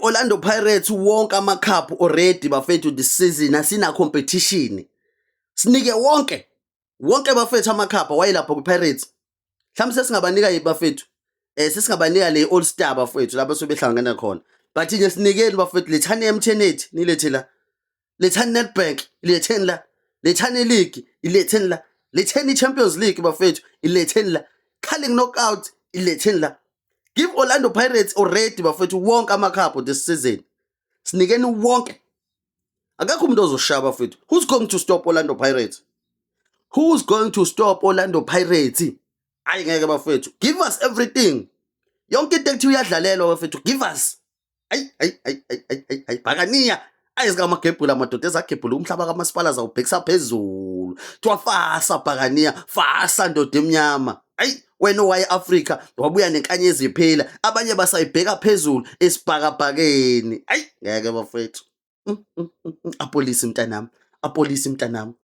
Orlando Pirates wonke ama-cup already bafethu this season asina competition. Sinike wonke bafethu ama-cup wayelapha ku-Pirates. Mhlawumbe sesingabanika yiphi bafethu? Sesingabanika le All Star bafethu lapho sobehlangana khona. But nje sinikeni bafethu lethani M10 nilethe la. Lethani Nedbank iletheni la. Lethani League iletheni la. Letheni Champions League bafethu iletheni la. Calling knockout iletheni la. Give Orlando Pirates already bafethu wonke ama-cup this season. Sinikeni wonke. Akekho umuntu ozoshaya bafethu. Who's going to stop Orlando Pirates? Who's going to stop Orlando Pirates? Ayi ngeke bafethu. Give us everything. Yonke into ekuthiwa iyadlalelwa bafethu. Give us. Ayi Bhakaniya. Ayizika amagebhula amadoda ezagebhula umhlaba kamasipala zawubhekisa phezulu. Thiwa fasa Bhakaniya, fasa ndoda emnyama. Ayi wena owaye-Afrika wabuya nenkanyezi iphela. Abanye basayibheka phezulu esibhakabhakeni. Ayi ngeke bafethu. Apolisi mntanami.